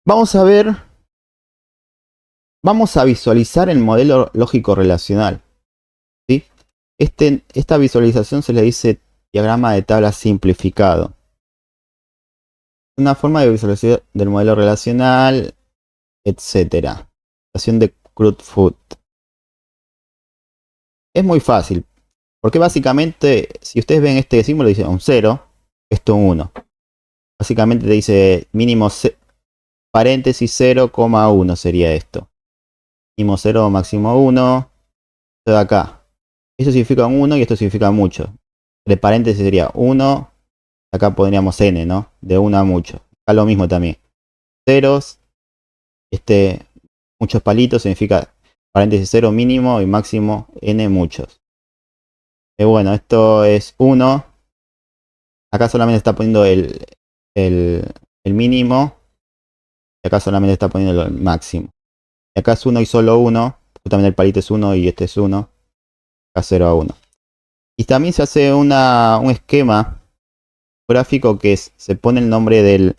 Vamos a ver, vamos a visualizar el modelo lógico relacional. ¿Sí? Esta visualización se le dice diagrama de tabla simplificado. Una forma de visualización del modelo relacional, etcétera. Visualización de Crowdfoot. Es muy fácil, porque básicamente, si ustedes ven este símbolo, dice un 0, esto un 1. Básicamente te dice mínimo paréntesis 0,1 sería esto. Mínimo 0, máximo 1. Esto de acá. Esto significa un 1 y esto significa mucho. Entre paréntesis sería 1. Acá pondríamos n, ¿no? De 1 a mucho. Acá lo mismo también. Ceros. Muchos palitos significa paréntesis 0 mínimo y máximo n muchos. Bueno, esto es 1. Acá solamente está poniendo el mínimo. Y acá solamente está poniendo el máximo. Y acá es 1 y solo 1. Justamente el palito es 1 y este es 1. Acá 0 a 1. Y también se hace un esquema gráfico que se pone el nombre de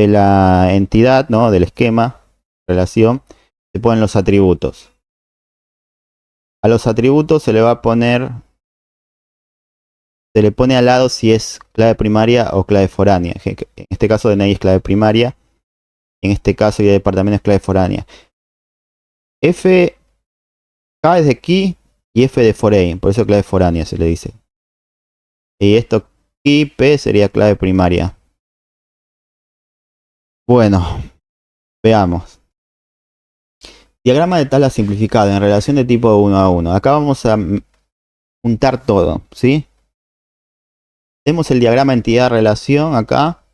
la entidad, ¿no? Del esquema, relación. Se ponen los atributos. A los atributos se le va a poner, se le pone al lado si es clave primaria o clave foránea. En este caso DNI es clave primaria. En este caso y de departamento es clave foránea. F, K es de key y F de foreign, por eso clave foránea se le dice. Y esto key, P sería clave primaria. Bueno, veamos. Diagrama de tabla simplificado en relación de tipo 1 a 1. Acá vamos a juntar todo, ¿sí? Tenemos el diagrama entidad-relación acá.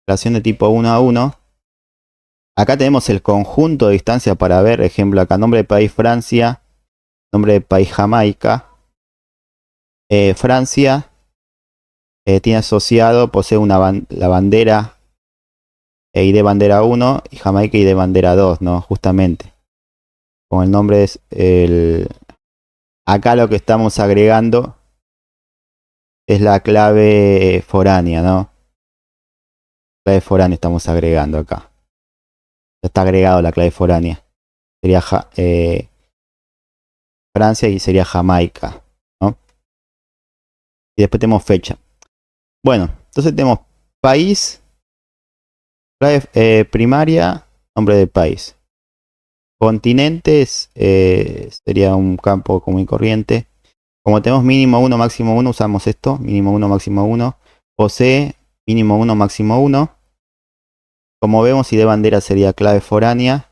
Relación de tipo 1 a 1. Acá tenemos el conjunto de distancia para ver, ejemplo acá, nombre de país Francia, nombre de país Jamaica. Francia tiene asociado, posee la bandera ID bandera 1 y Jamaica ID bandera 2, ¿no? Justamente. Con el nombre es el... Acá lo que estamos agregando es la clave foránea, ¿no? Clave foránea estamos agregando acá. Ya está agregado la clave foránea. Sería Francia y sería Jamaica, ¿no? Y después tenemos fecha. Bueno, entonces tenemos país, clave primaria, nombre del país. Continentes sería un campo común y corriente. Como tenemos mínimo 1, máximo 1, usamos esto. Mínimo 1, máximo 1. Posee, mínimo 1, máximo 1. Como vemos, ID bandera sería clave foránea.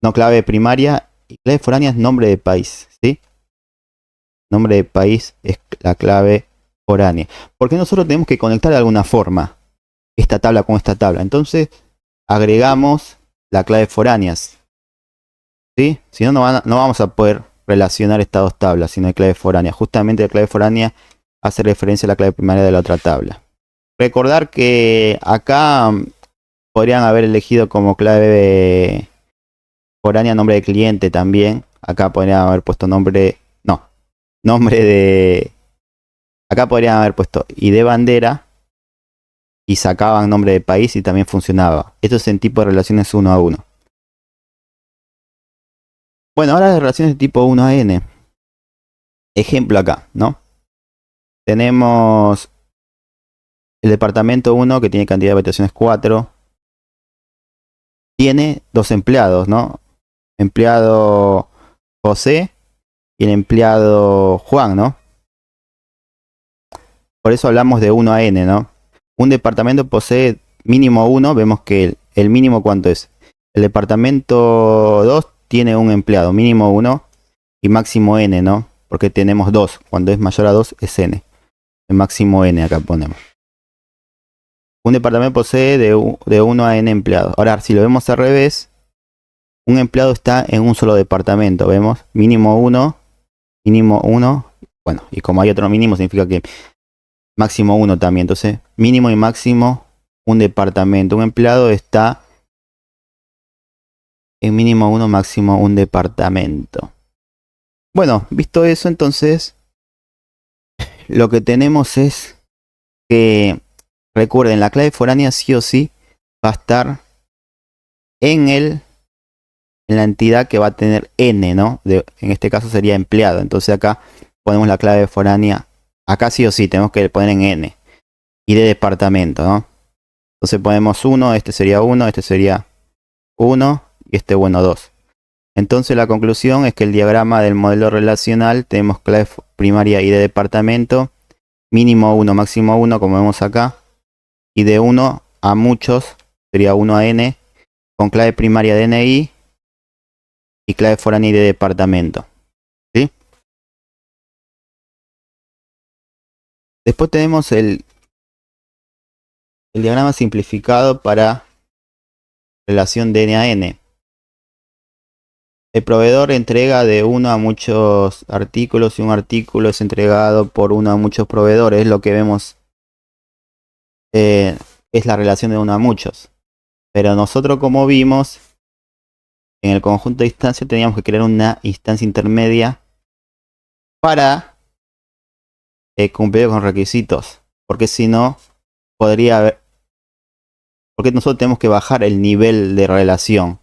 No, clave primaria. Y clave foránea es nombre de país, ¿sí? Nombre de país es la clave foránea. Porque nosotros tenemos que conectar de alguna forma esta tabla con esta tabla. Entonces, agregamos la clave foráneas, ¿sí? Si no, no vamos a poder relacionar estas dos tablas si no hay clave foránea. Justamente la clave foránea hace referencia a la clave primaria de la otra tabla. Recordar que acá podrían haber elegido como clave foránea nombre de cliente también. Acá podrían haber puesto nombre de... Acá podrían haber puesto ID bandera y sacaban nombre de país y también funcionaba. Esto es en tipo de relaciones 1 a 1. Bueno, ahora las relaciones de tipo 1 a n. Ejemplo acá, ¿no? Tenemos el departamento 1 que tiene cantidad de habitaciones 4. Tiene dos empleados, ¿no? Empleado José y el empleado Juan, ¿no? Por eso hablamos de 1 a n, ¿no? Un departamento posee mínimo 1, vemos que el mínimo ¿cuánto es? El departamento 2 tiene un empleado, mínimo 1 y máximo n, ¿no? Porque tenemos 2, cuando es mayor a 2 es n. El máximo n acá ponemos. Un departamento posee de 1 a n empleados. Ahora, si lo vemos al revés, un empleado está en un solo departamento, ¿vemos? Mínimo 1, mínimo 1. Bueno, y como hay otro mínimo, significa que máximo 1 también. Entonces, mínimo y máximo un departamento. Un empleado está en mínimo 1, máximo un departamento. Bueno, visto eso, entonces, lo que tenemos es que, recuerden, la clave foránea sí o sí va a estar en la entidad que va a tener N, ¿no? En este caso sería empleado. Entonces acá ponemos la clave foránea. Acá sí o sí tenemos que poner en N. Y de departamento, ¿no? Entonces ponemos 1, este sería 1, este sería 1 y este, bueno, 2. Entonces la conclusión es que el diagrama del modelo relacional tenemos clave primaria y de departamento, mínimo 1, máximo 1, como vemos acá, y de 1 a muchos sería 1 a n, con clave primaria de NI y clave foránea y de departamento. ¿Sí? Después tenemos el diagrama simplificado para relación de N a N. El proveedor entrega de 1 a muchos artículos y un artículo es entregado por 1 a muchos proveedores. Lo que vemos es la relación de 1 a muchos. Pero nosotros, como vimos, en el conjunto de instancias teníamos que crear una instancia intermedia para cumplir con requisitos. Porque si no, podría haber... Porque nosotros tenemos que bajar el nivel de relación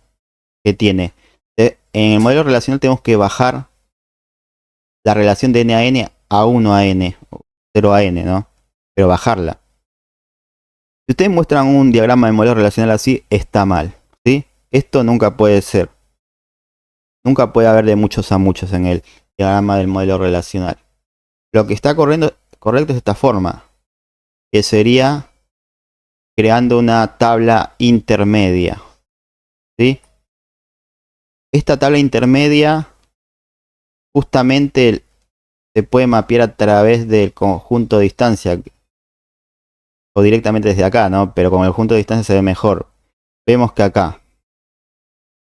que tiene. En el modelo relacional tenemos que bajar la relación de n a n a 1 a n, 0 a n, ¿no? Pero bajarla. Si ustedes muestran un diagrama de modelo relacional así, está mal, ¿sí? Esto nunca puede ser. Nunca puede haber de muchos a muchos en el diagrama del modelo relacional. Lo que está correcto es esta forma, que sería creando una tabla intermedia, ¿sí? Esta tabla intermedia justamente se puede mapear a través del conjunto de distancia o directamente desde acá, ¿no? Pero con el conjunto de distancia se ve mejor. Vemos que acá,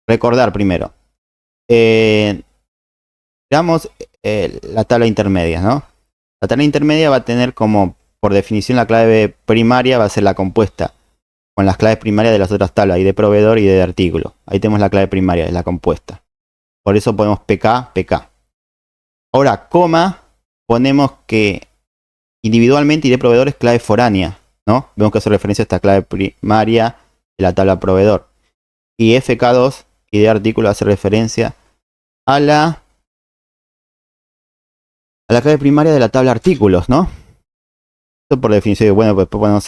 recordar primero, veamos la tabla intermedia, ¿no? La tabla intermedia va a tener como, por definición, la clave primaria va a ser la compuesta con las claves primarias de las otras tablas, y de proveedor y de artículo. Ahí tenemos la clave primaria, es la compuesta. Por eso ponemos PK, PK. Ahora, coma, ponemos que individualmente y de proveedor es clave foránea, ¿no? Vemos que hace referencia a esta clave primaria de la tabla proveedor. Y FK2 y de artículo hace referencia a la clave primaria de la tabla artículos, ¿no? Esto por definición, bueno, pues después ponemos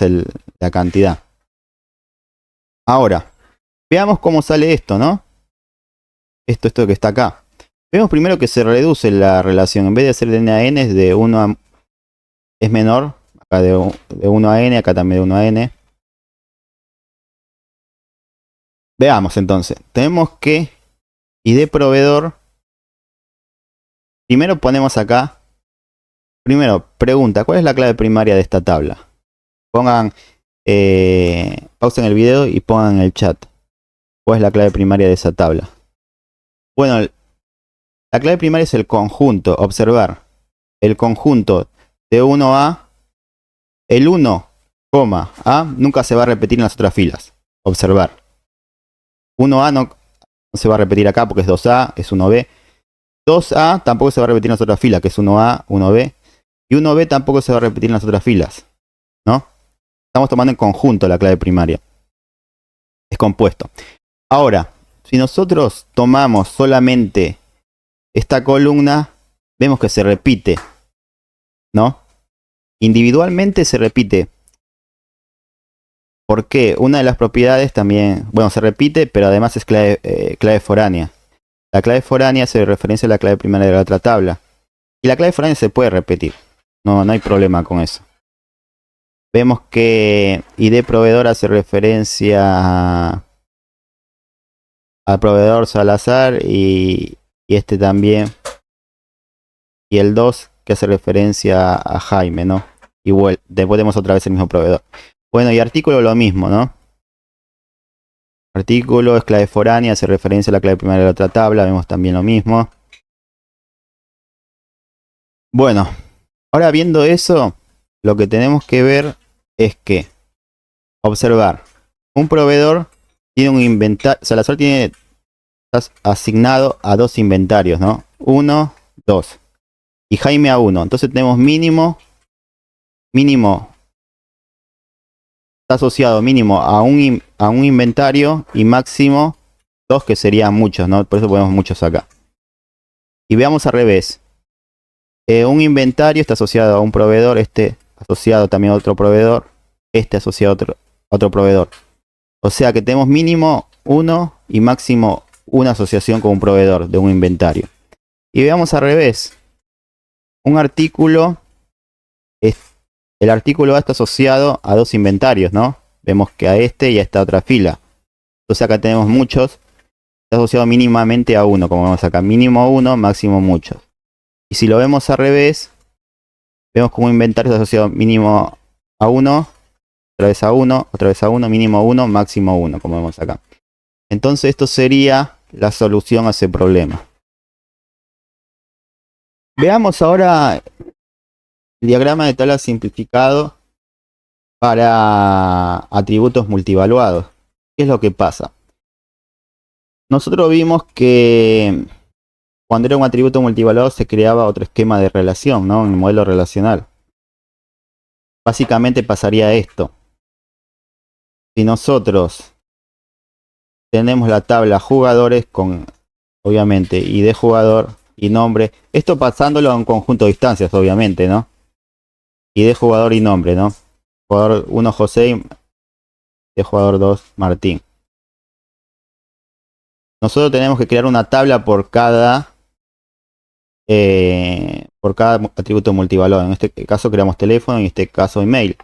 la cantidad. Ahora, veamos cómo sale esto, ¿no? Esto que está acá. Vemos primero que se reduce la relación. En vez de ser de n a n, es de 1 a... es menor. Acá de 1 a n, acá también de 1 a n. Veamos entonces. Tenemos que id proveedor. Primero ponemos acá. Primero, pregunta, ¿cuál es la clave primaria de esta tabla? Pongan, pausen el video y pongan en el chat. ¿Cuál es la clave primaria de esa tabla? Bueno, la clave primaria es el conjunto. Observar. El conjunto de 1 a... El 1, a nunca se va a repetir en las otras filas. Observar. 1a no se va a repetir acá porque es 2a, es 1b. 2a tampoco se va a repetir en las otras filas, que es 1a, 1b. Y 1b tampoco se va a repetir en las otras filas, ¿no? Estamos tomando en conjunto la clave primaria. Es compuesto. Ahora, si nosotros tomamos solamente esta columna, vemos que se repite, ¿no? Individualmente se repite. Porque una de las propiedades también, bueno, se repite, pero además es clave foránea. La clave foránea hace referencia a la clave primaria de la otra tabla. Y la clave foránea se puede repetir. No hay problema con eso. Vemos que id proveedor hace referencia al proveedor Salazar y este también. Y el 2 que hace referencia a Jaime, ¿no? Igual, después tenemos otra vez el mismo proveedor. Bueno, y artículo lo mismo, ¿no? Artículo es clave foránea, hace referencia a la clave primaria de la otra tabla, vemos también lo mismo. Bueno, ahora viendo eso, lo que tenemos que ver es que observar, un proveedor tiene un inventario, Salazar tiene asignado a 2 inventarios, ¿no? 1, 2. Y Jaime a 1. Entonces tenemos mínimo está asociado mínimo a un inventario y máximo 2, que serían muchos, ¿no? Por eso ponemos muchos acá. Y veamos al revés. Un inventario está asociado a un proveedor, este asociado también a otro proveedor, este asociado a otro proveedor. O sea que tenemos mínimo 1 y máximo una asociación con un proveedor de un inventario. Y veamos al revés. Un artículo, el artículo A está asociado a 2 inventarios, ¿no? Vemos que a este y a esta otra fila. Entonces acá tenemos muchos. Está asociado mínimamente a 1, como vemos acá. Mínimo 1, máximo muchos. Y si lo vemos al revés, vemos como un inventario está asociado mínimo a 1, otra vez a 1, otra vez a 1, mínimo 1, máximo 1, como vemos acá. Entonces esto sería la solución a ese problema. Veamos ahora el diagrama de tabla simplificado para atributos multivaluados. ¿Qué es lo que pasa? Nosotros vimos que cuando era un atributo multivaluado se creaba otro esquema de relación, ¿no? Un modelo relacional. Básicamente pasaría esto. Si nosotros tenemos la tabla jugadores con, obviamente, ID jugador y nombre. Esto pasándolo a un conjunto de instancias, obviamente, ¿no? ID jugador y nombre, ¿no? Jugador 1 José y jugador 2 Martín. Nosotros tenemos que crear una tabla por cada atributo multivalor. En este caso creamos teléfono y en este caso email.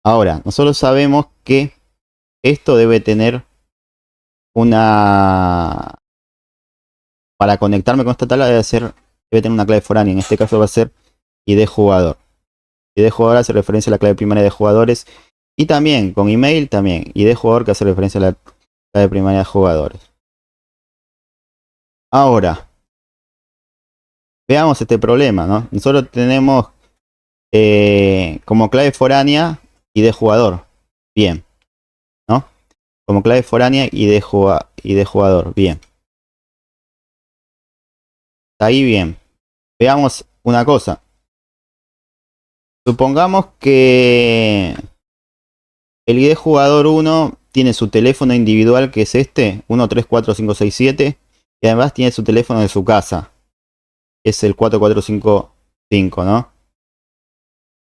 Ahora, nosotros sabemos que esto debe tener una... Para conectarme con esta tabla debe tener una clave foránea. En este caso va a ser ID jugador. ID jugador hace referencia a la clave primaria de jugadores. Y también con email también. ID jugador que hace referencia a la clave primaria de jugadores. Ahora, veamos este problema, ¿no? Nosotros tenemos como clave foránea ID jugador. Bien. ¿No? Como clave foránea ID jugador. Bien. Está ahí bien. Veamos una cosa. Supongamos que el ID jugador 1 tiene su teléfono individual, que es este, 134567, y además tiene su teléfono de su casa, que es el 4455, ¿no?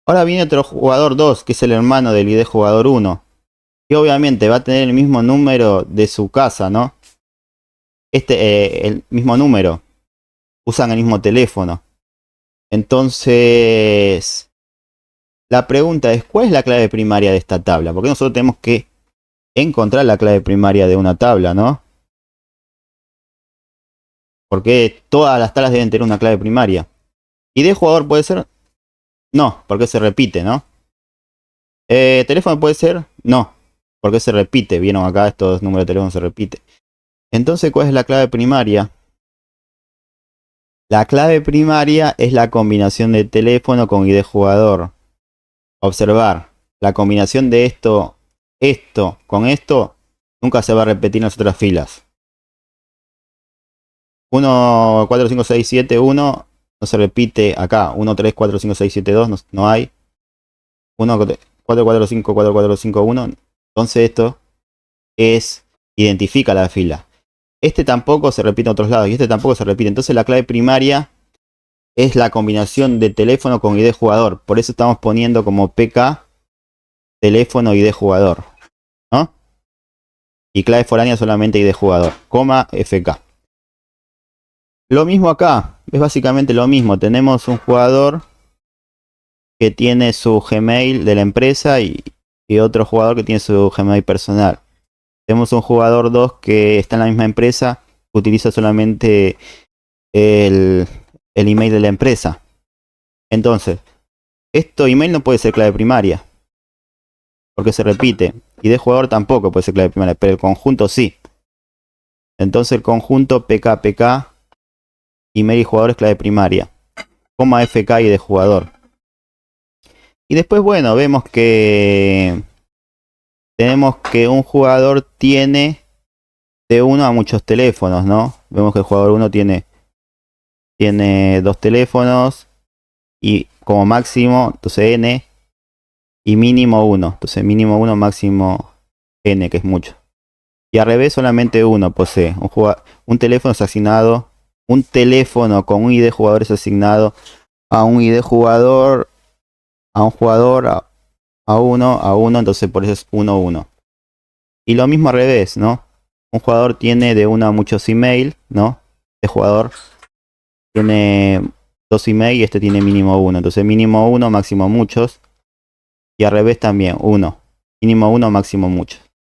Ahora viene otro jugador 2, que es el hermano del ID jugador 1, que obviamente va a tener el mismo número de su casa, ¿no? El mismo número, usan el mismo teléfono. Entonces, la pregunta es, ¿cuál es la clave primaria de esta tabla? Porque nosotros tenemos que encontrar la clave primaria de una tabla, ¿no? Porque todas las tablas deben tener una clave primaria. ¿ID jugador puede ser? No, porque se repite, ¿no? ¿Teléfono puede ser? No, porque se repite. Vieron acá, estos números de teléfono se repiten. Entonces, ¿cuál es la clave primaria? La clave primaria es la combinación de teléfono con ID jugador. Observar, la combinación de esto con esto, nunca se va a repetir en las otras filas. 1, 4, 5, 6, 7, 1 no se repite acá. 1, 3, 4, 5, 6, 7, 2 no hay. 1, 4, 4, 5, 4, 4, 5, 1. Entonces esto identifica la fila. Este tampoco se repite en otros lados y este tampoco se repite. Entonces la clave primaria es la combinación de teléfono con ID jugador. Por eso estamos poniendo como PK teléfono ID jugador, ¿no? Y clave foránea solamente ID jugador, coma FK. Lo mismo acá, es básicamente lo mismo. Tenemos un jugador que tiene su Gmail de la empresa y otro jugador que tiene su Gmail personal. Tenemos un jugador 2 que está en la misma empresa, utiliza solamente el email de la empresa. Entonces, esto email no puede ser clave primaria, porque se repite. Y de jugador tampoco puede ser clave primaria, pero el conjunto sí. Entonces el conjunto PK, email y jugador es clave primaria, coma FK y de jugador. Y después, bueno, vemos que tenemos que un jugador tiene de uno a muchos teléfonos, ¿no? Vemos que el jugador 1 tiene 2 teléfonos y como máximo, entonces n, y mínimo 1. Entonces mínimo 1, máximo n, que es mucho. Y al revés solamente uno posee. Un teléfono es asignado, un teléfono con un ID jugador es asignado a un ID jugador, a un jugador, a uno, entonces por eso es 1, 1. Y lo mismo al revés, ¿no? Un jugador tiene de 1 a muchos email, ¿no? Este jugador tiene 2 email y este tiene mínimo 1. Entonces mínimo 1, máximo muchos. Y al revés también, 1. Mínimo 1, máximo muchos.